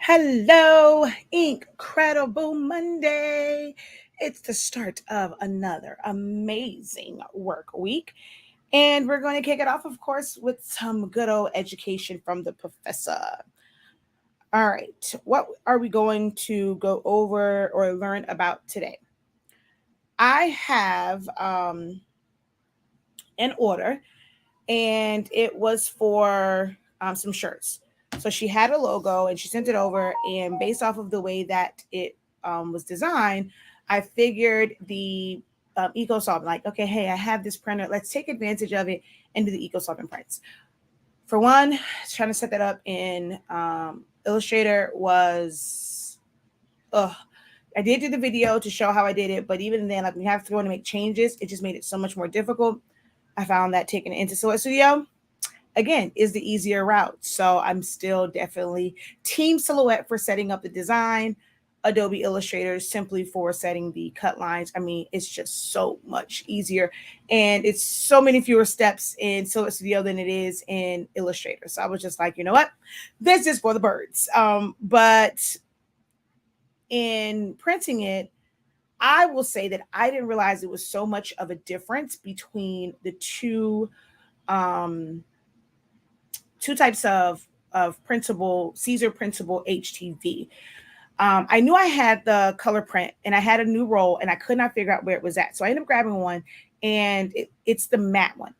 Hello, Incredible Monday. It's the start of another amazing work week. And we're going to kick it off, of course, with some good old education from the professor. All right, what are we going to go over or learn about today? I have an order, and it was for some shirts. So she had a logo and she sent it over, and based off of the way that it was designed, I figured the EcoSolvent, like, okay, hey, I have this printer, let's take advantage of it and do the EcoSolvent prints. For one, trying to set that up in Illustrator was, ugh. I did do the video to show how I did it, but even then, like, we have to go in and make changes. It just made it so much more difficult. I found that taking it into Silhouette Studio, again, is the easier route. So I'm still definitely team Silhouette for setting up the design, Adobe Illustrator simply for setting the cut lines. I mean, it's just so much easier, and it's so many fewer steps in Silhouette Studio than it is in Illustrator. So I was just like, you know what, this is for the birds. But in printing it, I will say that I didn't realize it was so much of a difference between the two types of printable Caesar printable HTV. I knew I had the color print and I had a new roll and I could not figure out where it was at. So I ended up grabbing one, and it's the matte one.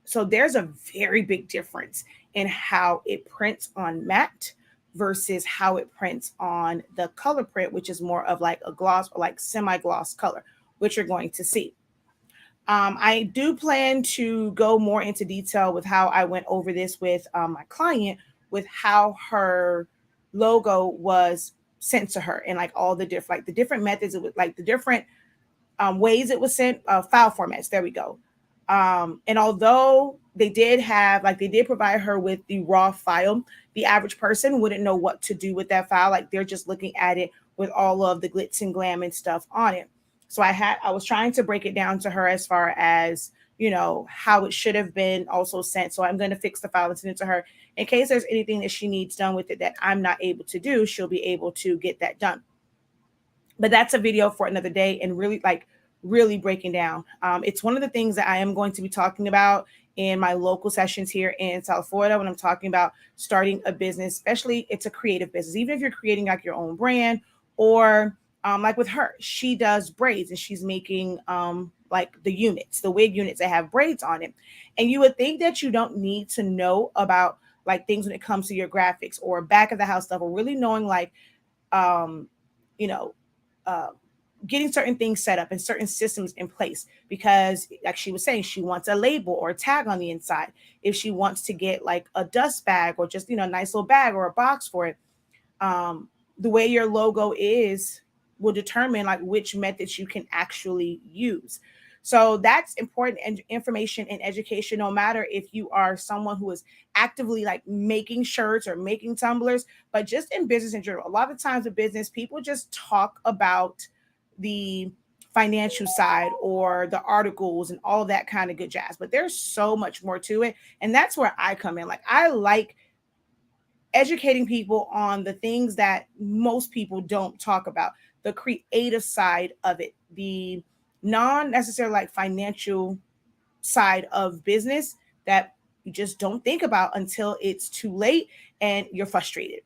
So there's a very big difference in how it prints on matte versus how it prints on the color print, which is more of like a gloss or like semi-gloss color, which you're going to see. I do plan to go more into detail with how I went over this with my client, with how her logo was sent to her and like all the different, like the different methods, it was like the different ways it was sent, file formats. There we go. And although they did have, like, they did provide her with the raw file, the average person wouldn't know what to do with that file. Like, they're just looking at it with all of the glitz and glam and stuff on it. So I was trying to break it down to her as far as, you know, how it should have been also sent. So I'm going to fix the file and send it to her in case there's anything that she needs done with it that I'm not able to do. She'll be able to get that done. But that's a video for another day, and really breaking down. It's one of the things that I am going to be talking about in my local sessions here in South Florida when I'm talking about starting a business, especially it's a creative business. Even if you're creating like your own brand, or like with her, she does braids and she's making like the wig units that have braids on it. And you would think that you don't need to know about like things when it comes to your graphics or back of the house stuff, or really knowing like, um, you know, uh, getting certain things set up and certain systems in place, because like she was saying, she wants a label or a tag on the inside. If she wants to get like a dust bag or just, you know, a nice little bag or a box for it, the way your logo is will determine like which methods you can actually use. So that's important and information and education, no matter if you are someone who is actively like making shirts or making tumblers, but just in business in general. A lot of times with business, people just talk about the financial side or the articles and all of that kind of good jazz, but there's so much more to it. And that's where I come in. Like, I like educating people on the things that most people don't talk about, the creative side of it, the non necessarily like financial side of business that you just don't think about until it's too late and you're frustrated.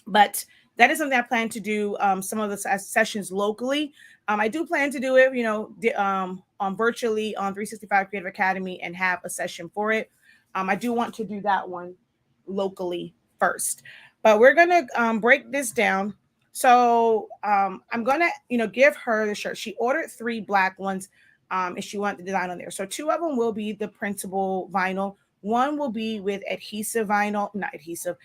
But that is something I plan to do, some of the sessions locally. I do plan to do it, you know, on virtually on 365 Creative Academy and have a session for it. I do want to do that one locally first, but we're gonna break this down. So I'm gonna, you know, give her the shirt. She ordered 3 black ones, and she wanted the design on there. So 2 of them will be the printable vinyl. One will be with adhesive vinyl, not adhesive,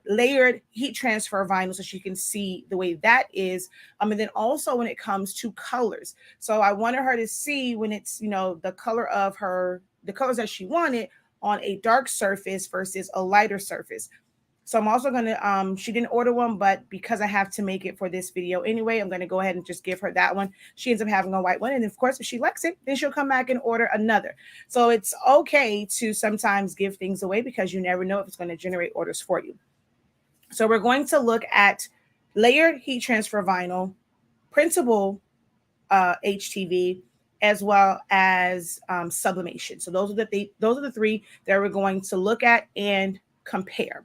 layered heat transfer vinyl, so she can see the way that is. And then also when it comes to colors, so I wanted her to see when it's, you know, the color of the colors that she wanted on a dark surface versus a lighter surface. So I'm also going to, she didn't order one, but because I have to make it for this video anyway, I'm going to go ahead and just give her that one. She ends up having a white one. And of course, if she likes it, then she'll come back and order another. So it's okay to sometimes give things away because you never know if it's going to generate orders for you. So we're going to look at layered heat transfer vinyl, printable HTV, as well as sublimation. So those are the three that we're going to look at and compare.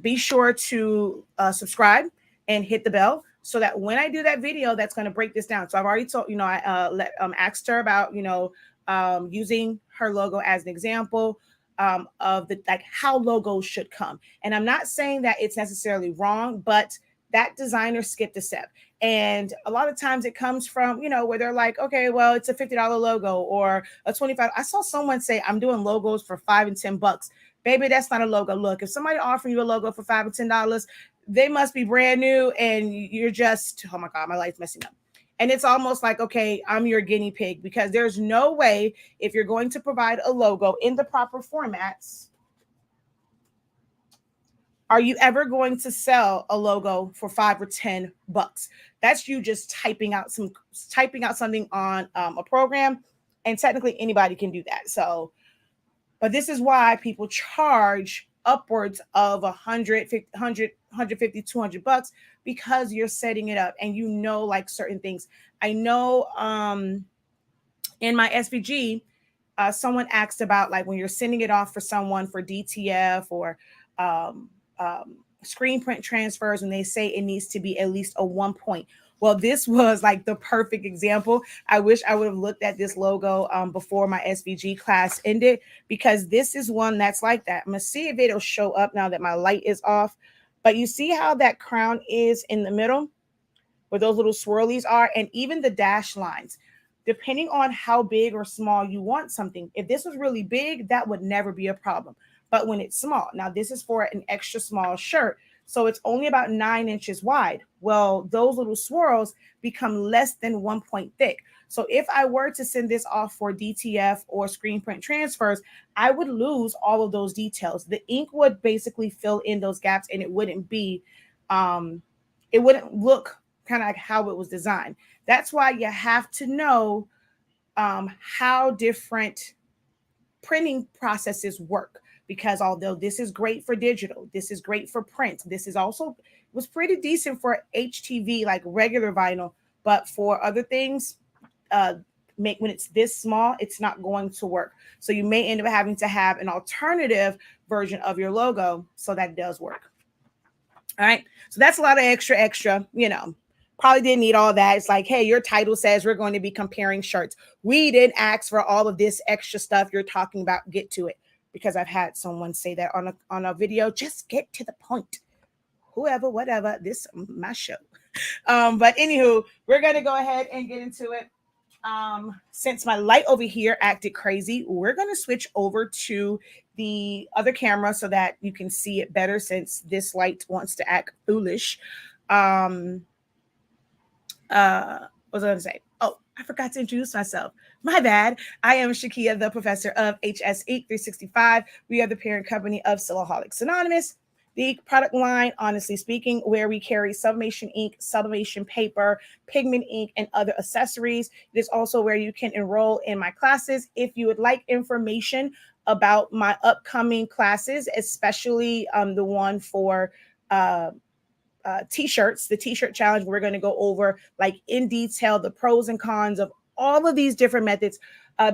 Be sure to subscribe and hit the bell so that when I do that video, that's going to break this down. So I've already told, I asked her about, using her logo as an example of the like how logos should come. And I'm not saying that it's necessarily wrong, but that designer skipped a step. And a lot of times it comes from, where they're like, okay, well, it's a $50 logo or a 25. I saw someone say, I'm doing logos for $5 and $10. Baby, that's not a logo. Look, if somebody offering you a logo for $5 or $10, they must be brand new and you're just, oh my God, my life's messing up. And it's almost like, okay, I'm your guinea pig, because there's no way, if you're going to provide a logo in the proper formats, are you ever going to sell a logo for $5 or $10? That's you just typing out something on a program, and technically anybody can do that. So, but this is why people charge upwards of $150, $200, because you're setting it up and like certain things. I know in my SVG, someone asked about like when you're sending it off for someone for DTF or screen print transfers, and they say it needs to be at least a 1 point. Well, this was like the perfect example. I wish I would have looked at this logo before my SVG class ended, because this is one that's like that. I'm going to see if it'll show up now that my light is off. But you see how that crown is in the middle where those little swirlies are, and even the dash lines, depending on how big or small you want something. If this was really big, that would never be a problem. But when it's small, now this is for an extra small shirt, so it's only about 9 inches wide. Well, those little swirls become less than 1 point thick. So if I were to send this off for DTF or screen print transfers, I would lose all of those details. The ink would basically fill in those gaps, and it wouldn't be, it wouldn't look kind of like how it was designed. That's why you have to know how different printing processes work. Because although this is great for digital, this is great for print, this is also was pretty decent for HTV, like regular vinyl, but for other things, when it's this small, it's not going to work. So you may end up having to have an alternative version of your logo so that it does work. All right, so that's a lot of extra, probably didn't need all that. It's like, hey, your title says we're going to be comparing shirts. We didn't ask for all of this extra stuff you're talking about. Get to it. Because I've had someone say that on a video, just get to the point. Whoever, whatever, this my show. But anywho, we're going to go ahead and get into it. Since my light over here acted crazy, we're going to switch over to the other camera so that you can see it better, since this light wants to act foolish. What was I going to say? Oh, I forgot to introduce myself. My bad. I am Shakia, the professor of HS Ink 365. We are the parent company of Silaholics Anonymous, the product line, honestly speaking, where we carry sublimation ink, sublimation paper, pigment ink, and other accessories. It is also where you can enroll in my classes. If you would like information about my upcoming classes, especially the one for T-shirts, the T-shirt challenge, we're going to go over like in detail the pros and cons of all of these different methods.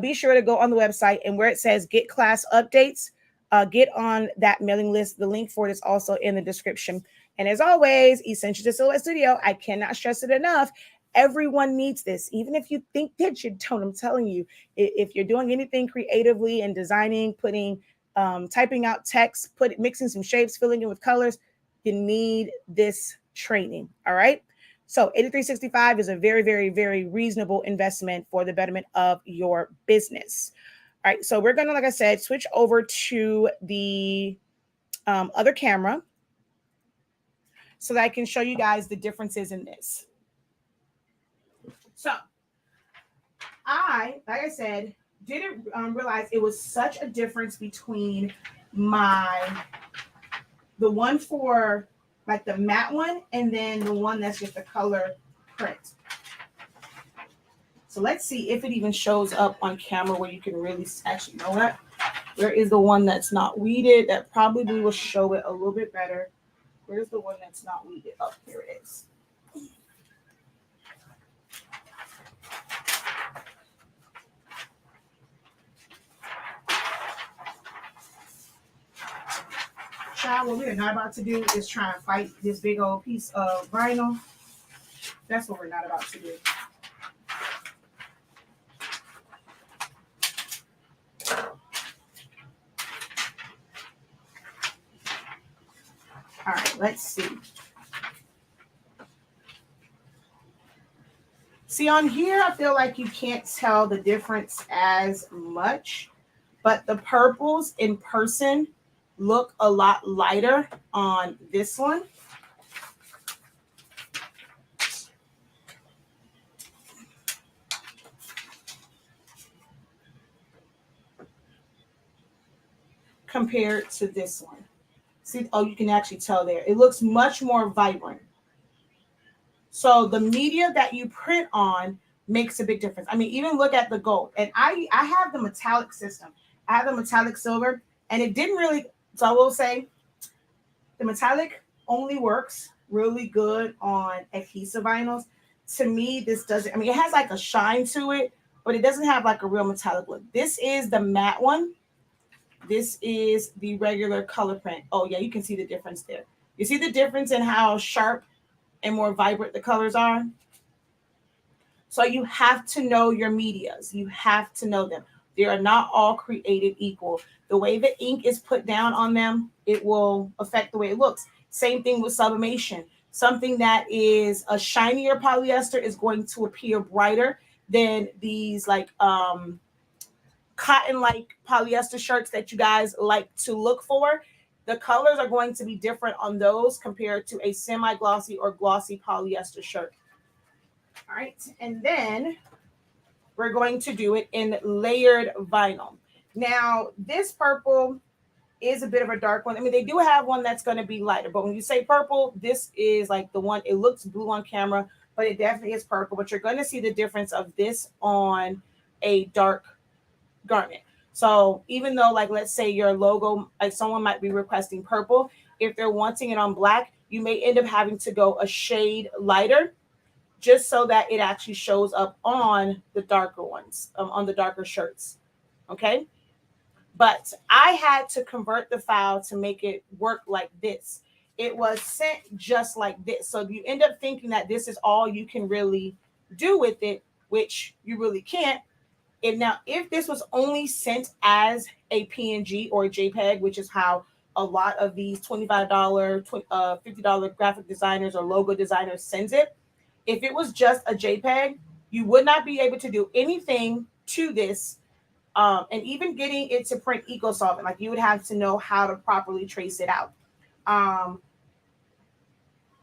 Be sure to go on the website, and where it says get class updates, get on that mailing list. The link for it is also in the description. And as always, Essential to Silhouette Studio, I cannot stress it enough. Everyone needs this. Even if you think that you don't, I'm telling you, if you're doing anything creatively and designing, putting, typing out text, mixing some shapes, filling in with colors, you need this training. All right. So 8365 is a very, very, very reasonable investment for the betterment of your business. All right. So we're going to, like I said, switch over to the other camera so that I can show you guys the differences in this. So like I said, didn't realize it was such a difference between the one for like the matte one and then the one that's just a color print. So let's see if it even shows up on camera where you can really actually know that. Where is the one that's not weeded? That probably will show it a little bit better. Where's the one that's not weeded? Oh, here it is. Child, what we are not about to do is try and fight this big old piece of vinyl. That's what we're not about to do. All right, let's see. See, on here, I feel like you can't tell the difference as much, but the purples in person look a lot lighter on this one. Compared to this one. See, oh, you can actually tell there. It looks much more vibrant. So the media that you print on makes a big difference. I mean, even look at the gold. And I have the metallic system. I have the metallic silver, and it didn't really, so I will say the metallic only works really good on adhesive vinyls. To me, this doesn't, I mean, it has like a shine to it, but it doesn't have like a real metallic look. This is the matte one. This is the regular color print. Oh yeah, you can see the difference there. You see the difference in how sharp and more vibrant the colors are? So you have to know your medias. You have to know them. They are not all created equal. The way the ink is put down on them, it will affect the way it looks. Same thing with sublimation. Something that is a shinier polyester is going to appear brighter than these like cotton-like polyester shirts that you guys like to look for. The colors are going to be different on those compared to a semi-glossy or glossy polyester shirt. All right, and then we're going to do it in layered vinyl. Now, this purple is a bit of a dark one. I mean, they do have one that's going to be lighter, but when you say purple, this is like the one, it looks blue on camera, but it definitely is purple. But you're going to see the difference of this on a dark garment. So even though, like, let's say your logo, like someone might be requesting purple, if they're wanting it on black, you may end up having to go a shade lighter just so that it actually shows up on the darker ones, on the darker shirts. Okay. But I had to convert the file to make it work like this. It was sent just like this. So you end up thinking that this is all you can really do with it, which you really can't. And now, if this was only sent as a PNG or a JPEG, which is how a lot of these $25, $50 graphic designers or logo designers sends it, if it was just a JPEG, you would not be able to do anything to this. And even getting it to print EcoSolvent, like you would have to know how to properly trace it out. I'm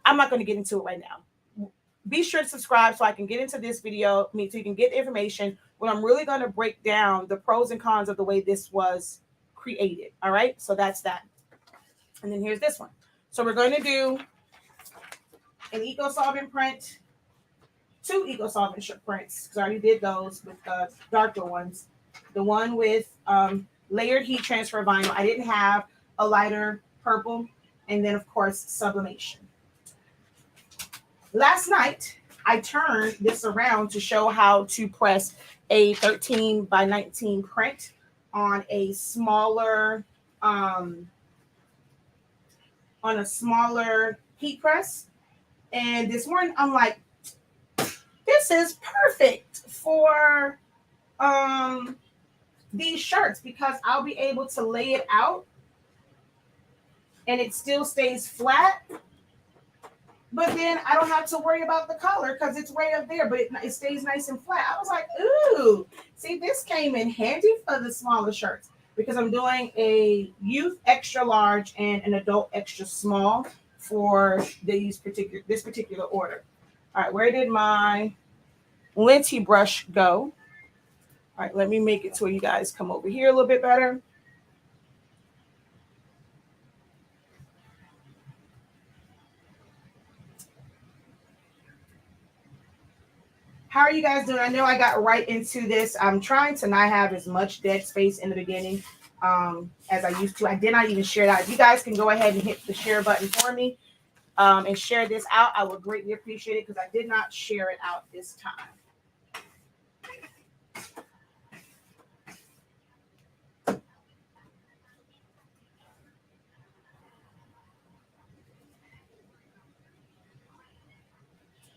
not going to get into it right now. Be sure to subscribe so I can get into this video, so you can get information when I'm really going to break down the pros and cons of the way this was created. All right, so that's that. And then here's this one. So we're going to do an EcoSolvent print, 2 EcoSolvent prints, because I already did those with the darker ones. The one with layered heat transfer vinyl. I didn't have a lighter purple. And then, of course, sublimation. Last night, I turned this around to show how to press a 13 by 19 print on a smaller heat press. And this morning, I'm like, this is perfect for these shirts because I'll be able to lay it out and it still stays flat. But then I don't have to worry about the color because it's way up there, but it stays nice and flat. I was like, ooh, see, this came in handy for the smaller shirts because I'm doing a youth extra large and an adult extra small for this particular order. All right, where did my linty brush go? All right, let me make it to where you guys come over here a little bit better. How are you guys doing? I know I got right into this. I'm trying to not have as much dead space in the beginning as I used to. I did not even share that. You guys can go ahead and hit the share button for me. and share this out, I would greatly appreciate it because I did not share it out this time.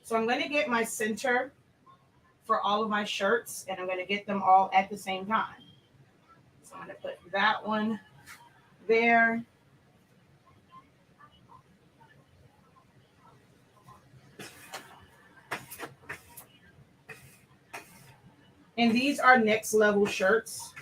So I'm going to get my center for all of my shirts, and I'm going to get them all at the same time. So I'm going to put that one there. And these are next level shirts.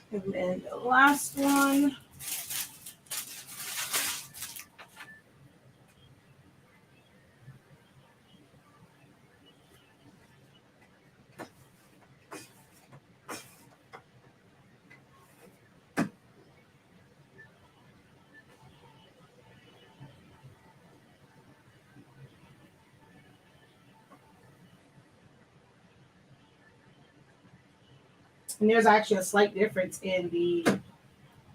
And then the last one. And there's actually a slight difference in the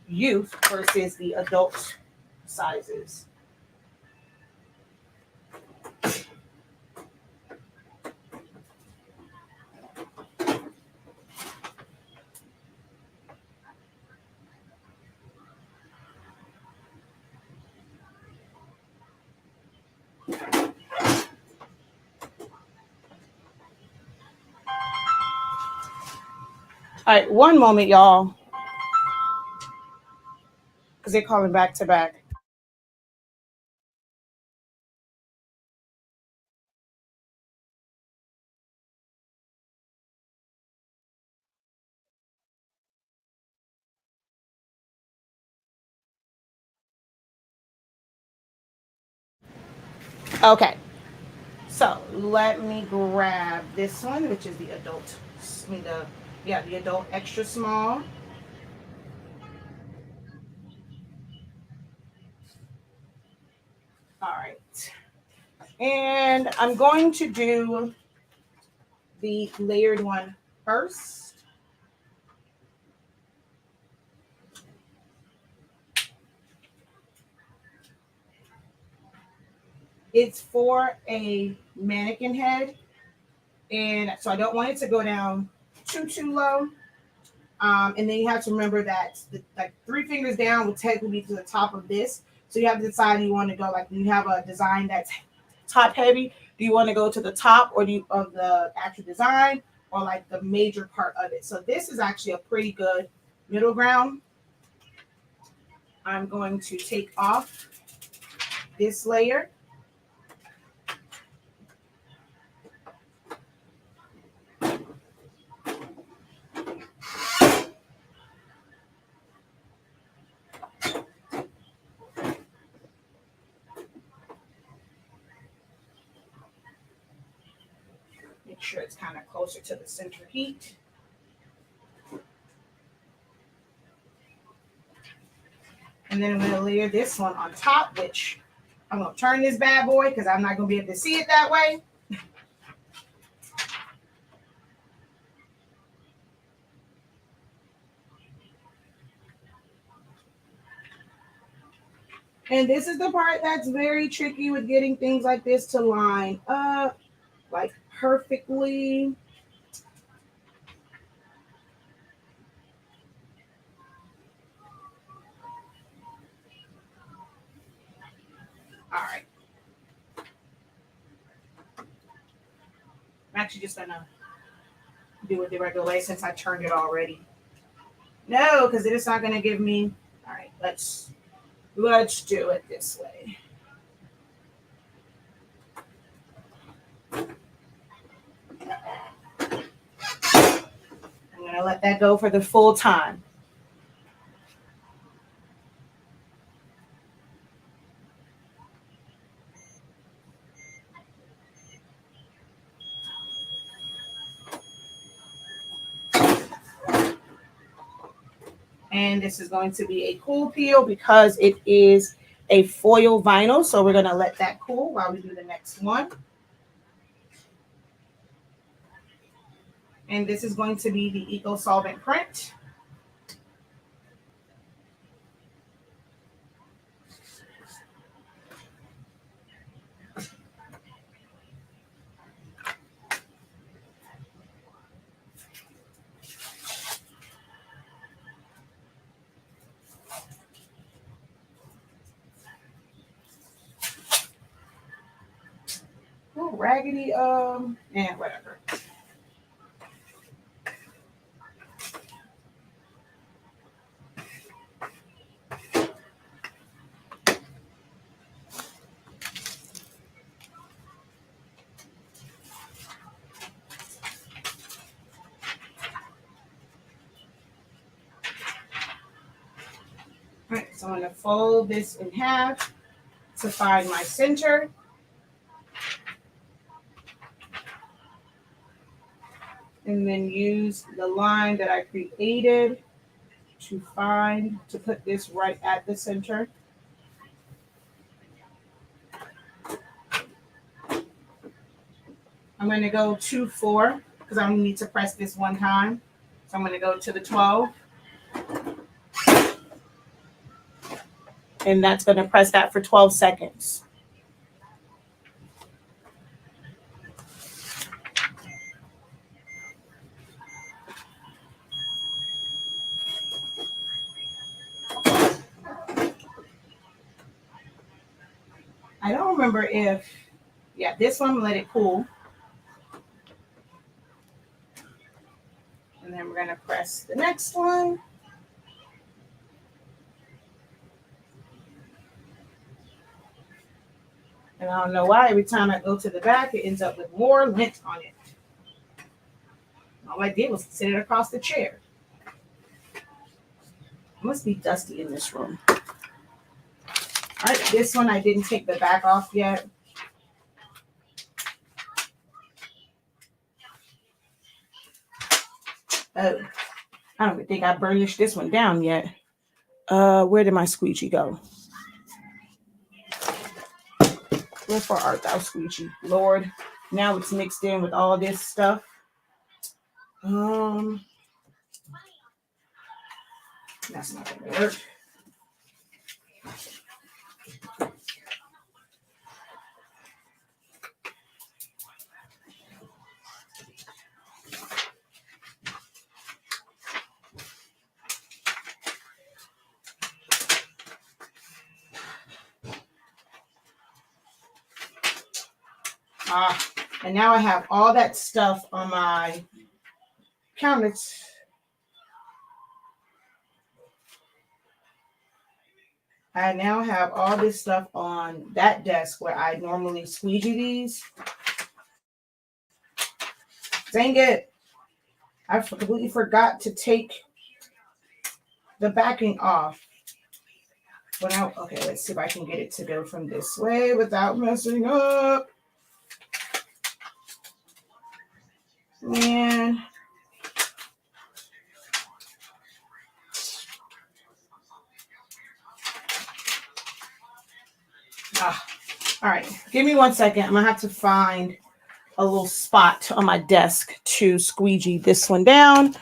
youth versus the adult sizes. All right, one moment, y'all, because they're calling back to back. Okay, so let me grab this one, which is the adult. The adult extra small. All right, and I'm going to do the layered one first. It's for a mannequin head, and so I don't want it to go down too low. And then you have to remember that like 3 fingers down will technically be to the top of this. So you have to decide you want to go like when you have a design that's top heavy. Do you want to go to the top or of the actual design or like the major part of it? So this is actually a pretty good middle ground. I'm going to take off this layer. Make sure it's kind of closer to the center heat. And then I'm going to layer this one on top, which I'm going to turn this bad boy because I'm not going to be able to see it that way. And this is the part that's very tricky with getting things like this to line up like perfectly. All right. I'm actually just gonna do it the regular way since I turned it already. No, because it's not gonna give me. All right, let's do it this way. I'm gonna let that go for the full time. And this is going to be a cool peel because it is a foil vinyl. So we're going to let that cool while we do the next one. And this is going to be the EcoSolvent print. Oh, raggedy, and whatever. All right, so I'm going to fold this in half to find my center. And then use the line that I created to put this right at the center. I'm going to go 2-4 because I only need to press this one time. So I'm going to go to the 12. And that's going to press that for 12 seconds. I don't remember if, yeah, this one, let it cool. And then we're going to press the next one. And I don't know why every time I go to the back, it ends up with more lint on it. All I did was sit it across the chair. It must be dusty in this room. All right, this one I didn't take the back off yet. Oh, I don't even think I burnished this one down yet. Where did my squeegee go? Wherefore art thou, squeegee? Lord, now it's mixed in with all this stuff. That's not gonna work. And now I have all that stuff on my counters. I now have all this stuff on that desk where I normally squeegee these. Dang it. I completely forgot to take the backing off. Okay, let's see if I can get it to go from this way without messing up. And all right, give me 1 second. I'm gonna have to find a little spot on my desk to squeegee this one down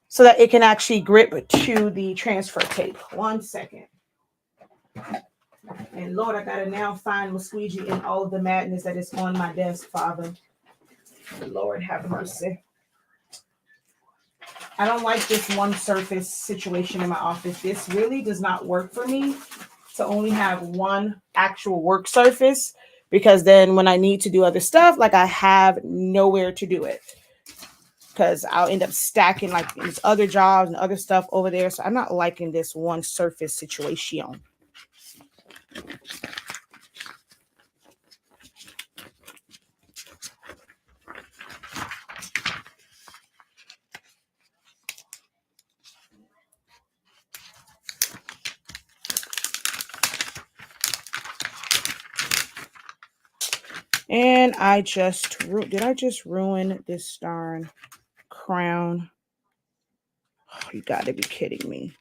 so that it can actually grip to the transfer tape. 1 second. And Lord, I gotta now find my squeegee in all of the madness that is on my desk, Father. Lord have mercy. I don't like this one surface situation in my office. This really does not work for me to only have one actual work surface, because then when I need to do other stuff, like I have nowhere to do it, because I'll end up stacking like these other jobs and other stuff over there. So I'm not liking this one surface situation. And did I just ruin this darn crown? Oh, you gotta be kidding me.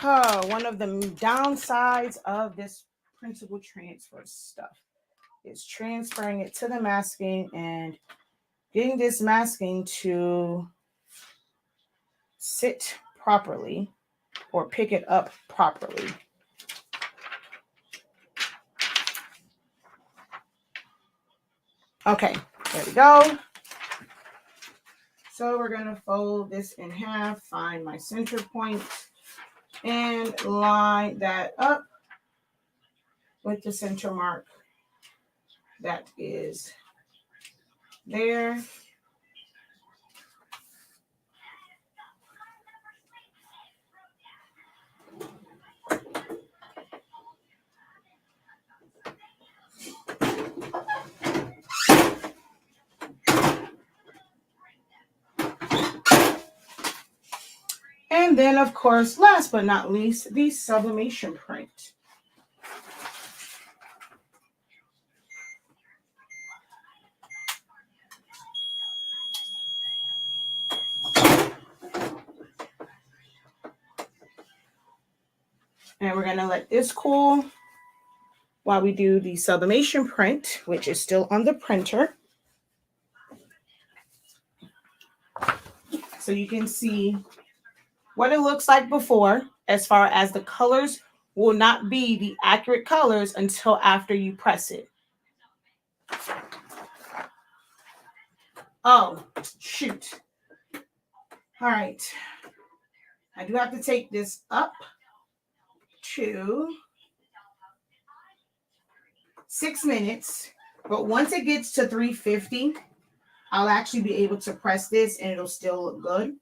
one of the downsides of this printable transfer stuff is transferring it to the masking and getting this masking to sit properly or pick it up properly. Okay, there we go. So we're going to fold this in half, find my center point, and line that up with the center mark that is there. And then, of course, last but not least, the sublimation print. And we're going to let this cool while we do the sublimation print, which is still on the printer. So you can see what it looks like before, as far as the colors will not be the accurate colors until after you press it. Oh, shoot. All right. I do have to take this up to 6 minutes, but once it gets to 350, I'll actually be able to press this and it'll still look good.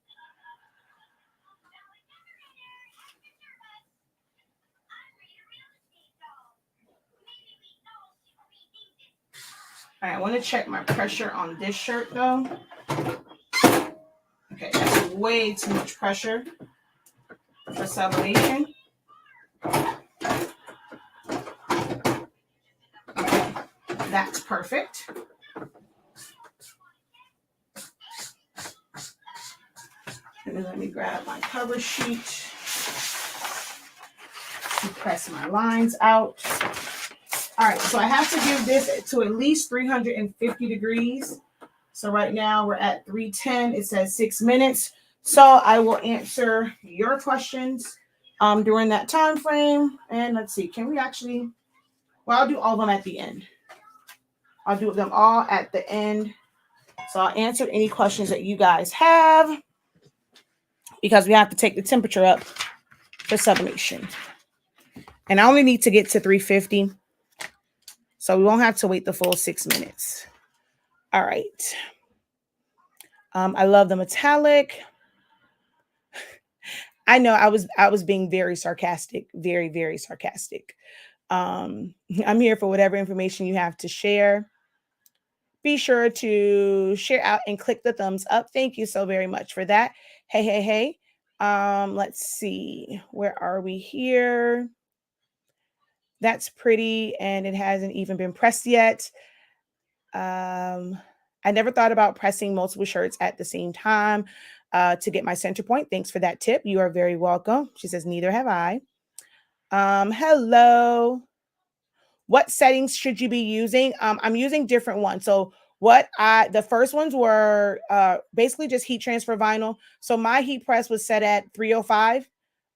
All right, I want to check my pressure on this shirt though. Okay, that's way too much pressure for sublimation. Okay, that's perfect. And then let me grab my cover sheet to press my lines out. All right, so I have to give this to at least 350 degrees. So right now we're at 310. It says 6 minutes. So I will answer your questions during that time frame. And let's see, can we actually, well, I'll do all of them at the end. I'll do them all at the end. So I'll answer any questions that you guys have because we have to take the temperature up for sublimation. And I only need to get to 350. So we won't have to wait the full 6 minutes. All right. I love the metallic. I know I was being very sarcastic, very, very sarcastic. I'm here for whatever information you have to share. Be sure to share out and click the thumbs up. Thank you so very much for that. Hey. Let's see. Where are we here? That's pretty, and it hasn't even been pressed yet. I never thought about pressing multiple shirts at the same time to get my center point. Thanks for that tip. You are very welcome. She says, neither have I. Hello. What settings should you be using? I'm using different ones. So the first ones were basically just heat transfer vinyl. So my heat press was set at 305.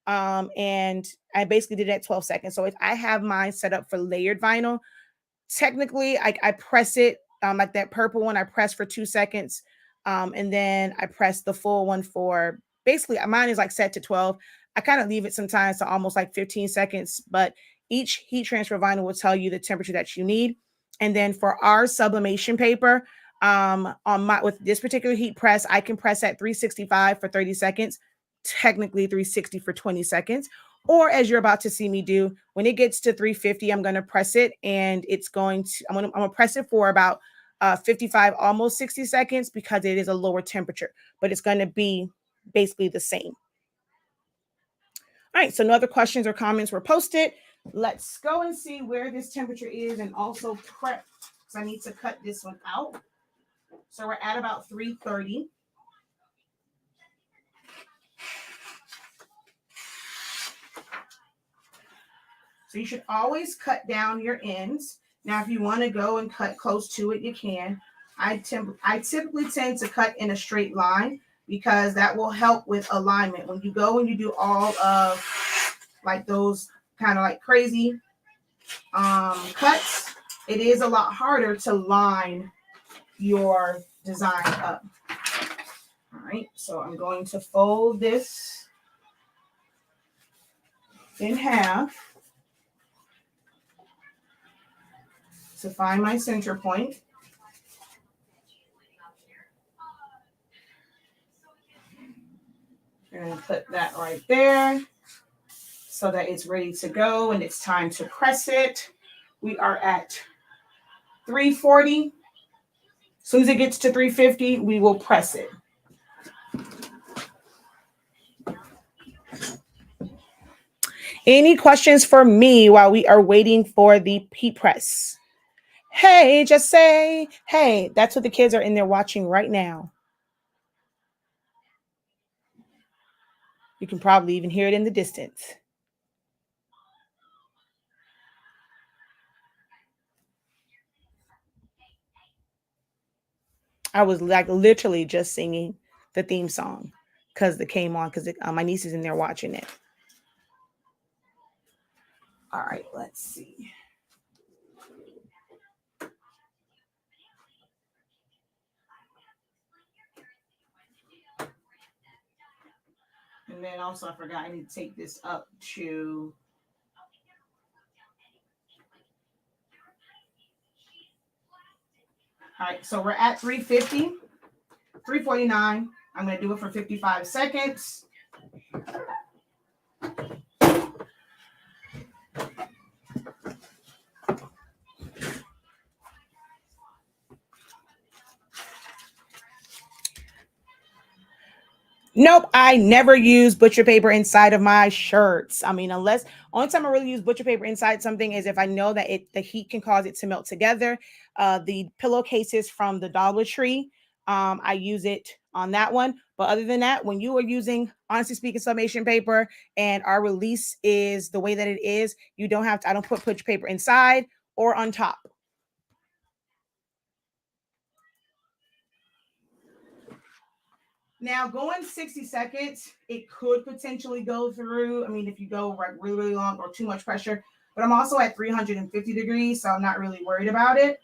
And I basically did it at 12 seconds. So if I have mine set up for layered vinyl, technically I press it like that purple one, I press for 2 seconds. And then I press the full one for basically mine is like set to 12. I kind of leave it sometimes to almost like 15 seconds, but each heat transfer vinyl will tell you the temperature that you need. And then for our sublimation paper, with this particular heat press, I can press at 365 for 30 seconds, technically 360 for 20 seconds. Or as you're about to see me do, when it gets to 350, I'm going to press it and I'm going to press it for about 55, almost 60 seconds because it is a lower temperature, but it's going to be basically the same. All right, so no other questions or comments were posted. Let's go and see where this temperature is and also prep because I need to cut this one out. So we're at about 330. So you should always cut down your ends. Now, if you want to go and cut close to it, you can. I typically tend to cut in a straight line because that will help with alignment. When you go and you do all of like those kind of like crazy cuts, it is a lot harder to line your design up. All right, so I'm going to fold this in half to find my center point. And put that right there so that it's ready to go and it's time to press it. We are at 340. As soon as it gets to 350, we will press it. Any questions for me while we are waiting for the heat press? Hey, just say, hey, that's what the kids are in there watching right now. You can probably even hear it in the distance. I was like literally just singing the theme song because it came on because my niece is in there watching it. All right, let's see. And then also I forgot I need to take this up to all right, so we're at 350, 349. I'm going to do it for 55 seconds. Nope, I never use butcher paper inside of my shirts. I mean, unless only time I really use butcher paper inside something is if I know that the heat can cause it to melt together. The pillowcases from the Dollar Tree, I use it on that one. But other than that, when you are using, honestly speaking, sublimation paper and our release is the way that it is, you don't have to, I don't put butcher paper inside or on top. Now, going 60 seconds, it could potentially go through. I mean, if you go like really, really long or too much pressure, but I'm also at 350 degrees, so I'm not really worried about it.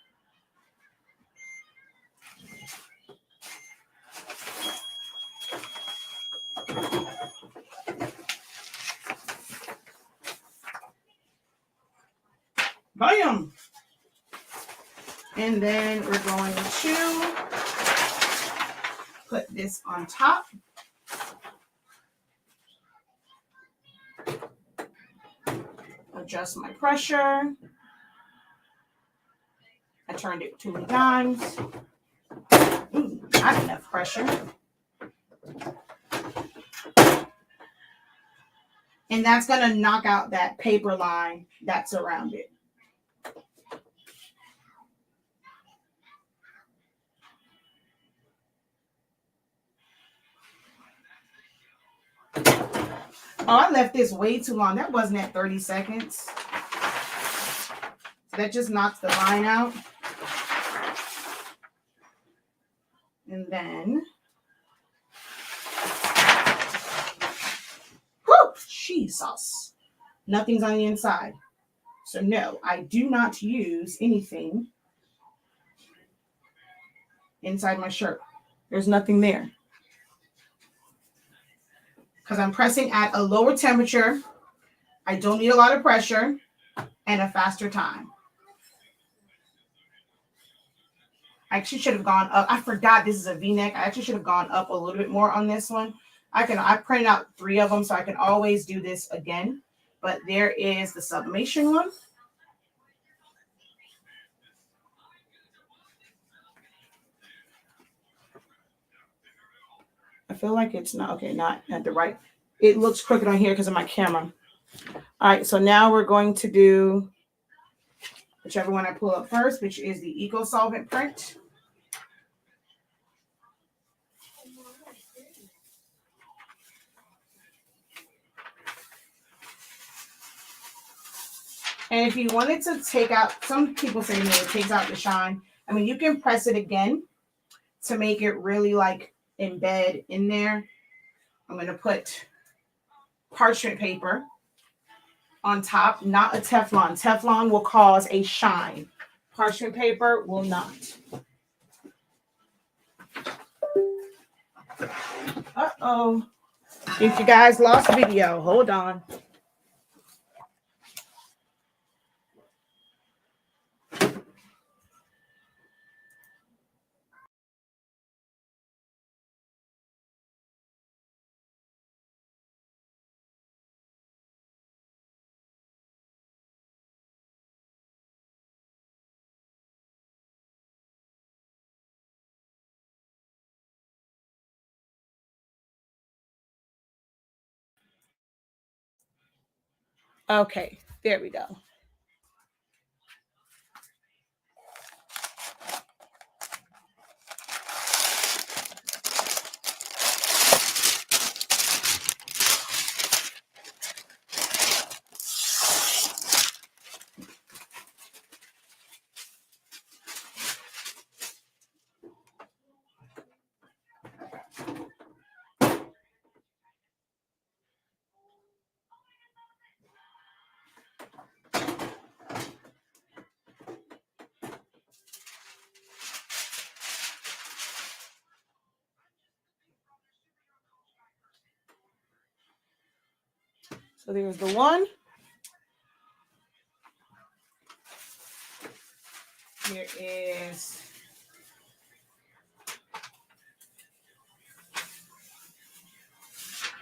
Bam! And then we're going to put this on top. Adjust my pressure. I turned it too many times. Ooh, not enough pressure. And that's going to knock out that paper line that's around it. Oh, I left this way too long. That wasn't at 30 seconds. So that just knocks the line out. And then, whoo, Jesus. Nothing's on the inside. So no, I do not use anything inside my shirt. There's nothing there. Because I'm pressing at a lower temperature. I don't need a lot of pressure and a faster time. I actually should have gone up. I forgot this is a V-neck. I actually should have gone up a little bit more on this one. I printed out 3 of them, so I can always do this again. But there is the sublimation one. I feel like it's not, okay, not at the right. It looks crooked on here because of my camera. All right, so now we're going to do whichever one I pull up first, which is the EcoSolvent print. And if you wanted to take out, some people say, no, it takes out the shine. I mean, you can press it again to make it really like embed in there. I'm going to put parchment paper on top, not a Teflon. Teflon will cause a shine. Parchment paper will not. Uh-oh. If you guys lost video, hold on. Okay, there we go. So there's the one. Here is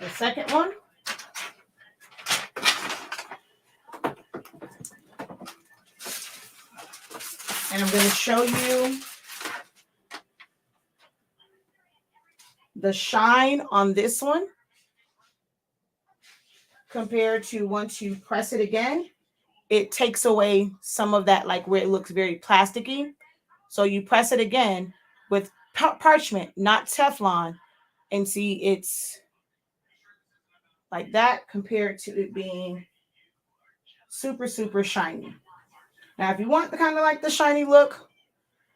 the second one. And I'm going to show you the shine on this one compared to once you press it again, it takes away some of that, like where it looks very plasticky. So you press it again with parchment, not Teflon, and see it's like that compared to it being super, super shiny. Now, if you want the kind of like the shiny look,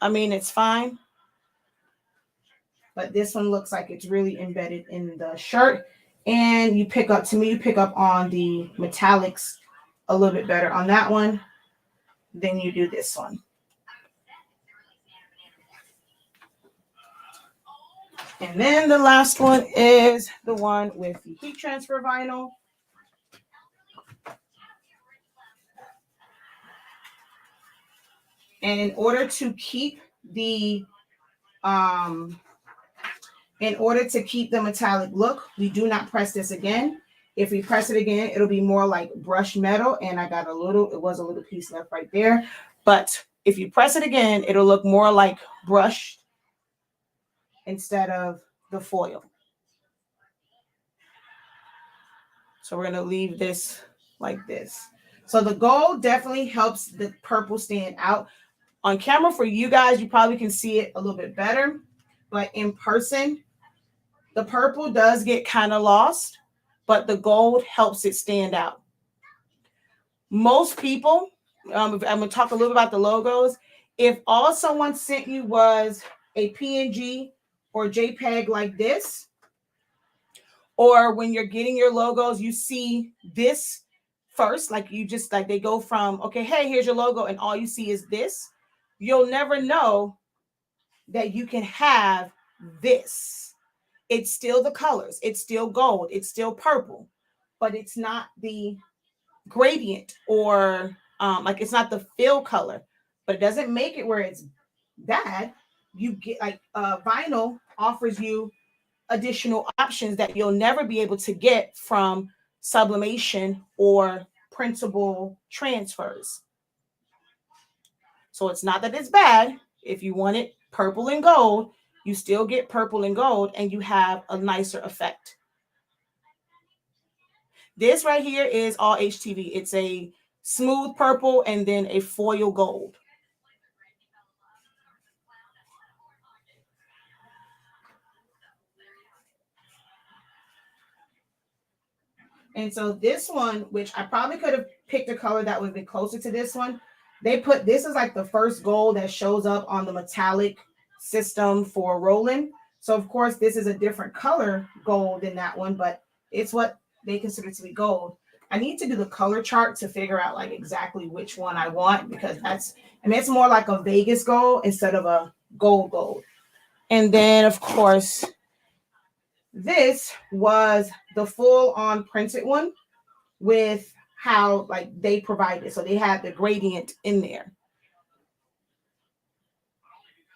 I mean, it's fine. But this one looks like it's really embedded in the shirt. And you pick up, to me, you pick up on the metallics a little bit better on that one than you do this one. And then the last one is the one with the heat transfer vinyl. And in order to keep the metallic look, we do not press this again. If we press it again, it'll be more like brushed metal. And I got it was a little piece left right there. But if you press it again, it'll look more like brushed instead of the foil. So we're going to leave this like this. So the gold definitely helps the purple stand out. On camera for you guys, you probably can see it a little bit better. But in person, the purple does get kind of lost, but the gold helps it stand out. Most people, I'm going to talk a little bit about the logos. If all someone sent you was a PNG or JPEG like this, or when you're getting your logos, you see this first, like you just like they go from, okay, hey, here's your logo, and all you see is this. You'll never know that you can have this. It's still the colors. It's still gold. It's still purple, but it's not the gradient or like it's not the fill color, but it doesn't make it where it's bad. You get like vinyl offers you additional options that you'll never be able to get from sublimation or printable transfers. So it's not that it's bad. If you want it purple and gold, you still get purple and gold and you have a nicer effect. This right here is all HTV. It's a smooth purple and then a foil gold. And so this one, which I probably could have picked a color that would be closer to this one, they put, this is like the first gold that shows up on the metallic system for rolling. So of course this is a different color gold than that one, but it's what they consider to be gold. I need to do the color chart to figure out like exactly which one I want, because that's, I mean, it's more like a Vegas gold instead of a gold. And then of course, this was the full on printed one with how like they provided. So they had the gradient in there.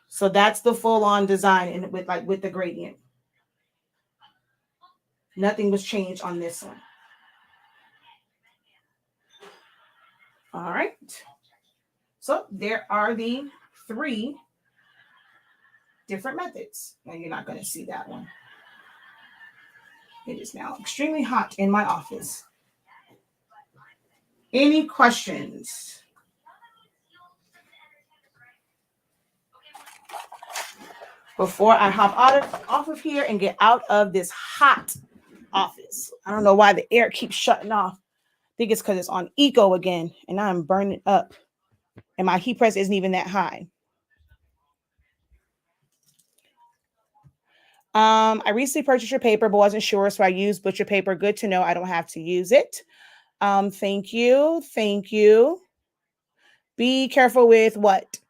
So that's the full on design and with the gradient. Nothing was changed on this one. All right. So there are the 3 different methods. Now you're not going to see that one. It is now extremely hot in my office. Any questions? Before I hop off of here and get out of this hot office. I don't know why the air keeps shutting off. I think it's because it's on eco again and I'm burning up. And my heat press isn't even that high. I recently purchased your paper, but wasn't sure, so I used butcher paper. Good to know I don't have to use it. Thank you. Thank you. Be careful with what?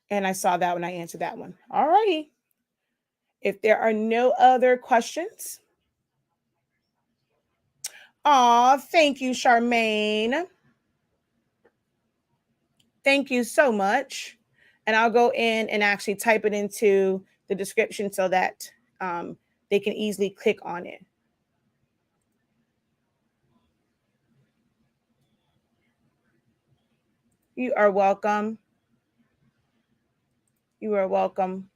And I saw that when I answered that one. All righty. If there are no other questions. Thank you, Charmaine. Thank you so much. And I'll go in and actually type it into the description so that they can easily click on it. You are welcome. You are welcome.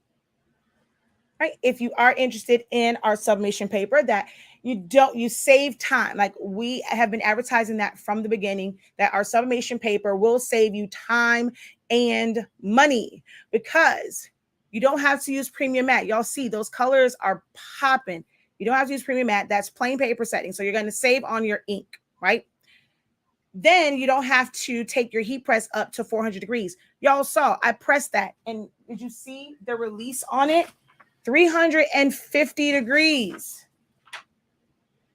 Right? If you are interested in our sublimation paper, that you save time. Like we have been advertising that from the beginning, that our sublimation paper will save you time and money, because you don't have to use premium matte. Y'all see those colors are popping. You don't have to use premium matte. That's plain paper setting. So you're going to save on your ink, right? Then you don't have to take your heat press up to 400 degrees. Y'all saw I pressed that, and did you see the release on it? 350 degrees,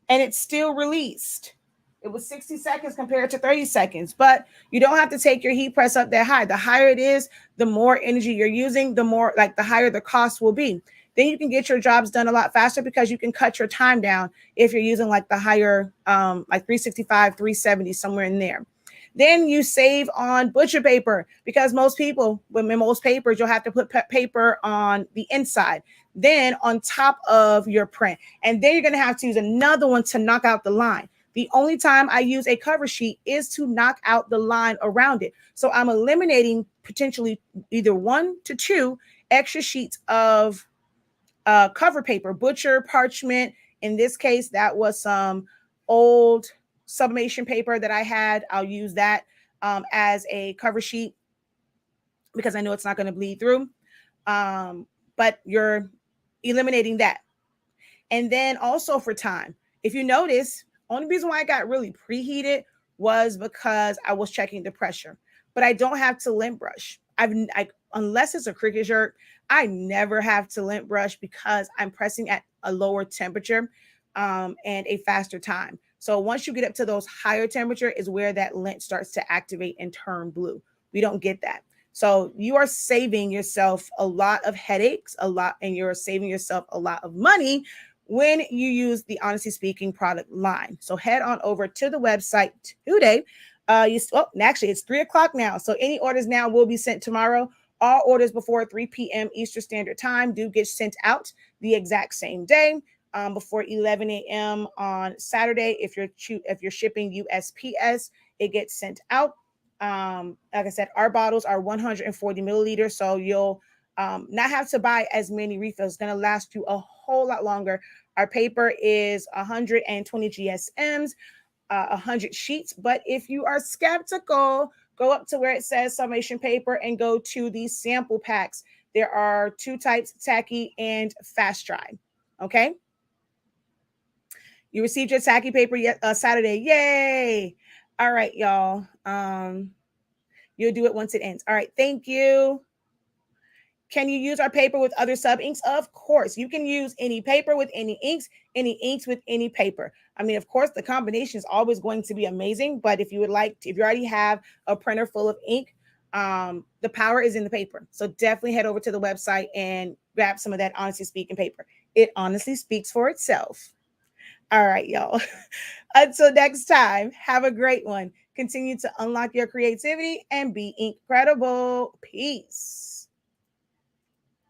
and it's still released. It was 60 seconds compared to 30 seconds, but you don't have to take your heat press up that high. The higher it is, the more energy you're using, the more, like, the higher the cost will be. Then you can get your jobs done a lot faster because you can cut your time down if you're using like the higher, like 365, 370, somewhere in there. Then you save on butcher paper, because most people, when most papers, you'll have to put paper on the inside, then on top of your print. And then you're going to have to use another one to knock out the line. The only time I use a cover sheet is to knock out the line around it. So I'm eliminating potentially either 1 to 2 extra sheets of cover paper, butcher, parchment. In this case, that was some old sublimation paper that I had. I'll use that as a cover sheet because I know it's not going to bleed through. But you're eliminating that. And then also for time, if you notice, only reason why I got really preheated was because I was checking the pressure, but I don't have to lint brush. Unless it's a Cricut shirt, I never have to lint brush because I'm pressing at a lower temperature and a faster time. So once you get up to those higher temperature is where that lint starts to activate and turn blue. We don't get that. So you are saving yourself a lot of headaches, and you're saving yourself a lot of money when you use the Honestly Speaking product line. So head on over to the website today. Actually, it's 3:00 now. So any orders now will be sent tomorrow. All orders before 3 p.m. Eastern Standard Time do get sent out the exact same day. Before 11 a.m. on Saturday, if you're shipping USPS, it gets sent out. Like I said, our bottles are 140 milliliters, so you'll not have to buy as many refills. It's going to last you a whole lot longer. Our paper is 120 GSMs, 100 sheets. But if you are skeptical, go up to where it says sublimation paper and go to the sample packs. There are 2 types, tacky and fast dry. Okay. You received your tacky paper Saturday. Yay. All right, y'all. You'll do it once it ends. All right. Thank you. Can you use our paper with other sub inks? Of course. You can use any paper with any inks with any paper. I mean, of course, the combination is always going to be amazing. But if you would like to, if you already have a printer full of ink, the power is in the paper. So definitely head over to the website and grab some of that Honestly Speaking paper. It honestly speaks for itself. All right, y'all. Until next time, have a great one. Continue to unlock your creativity and be incredible. Peace.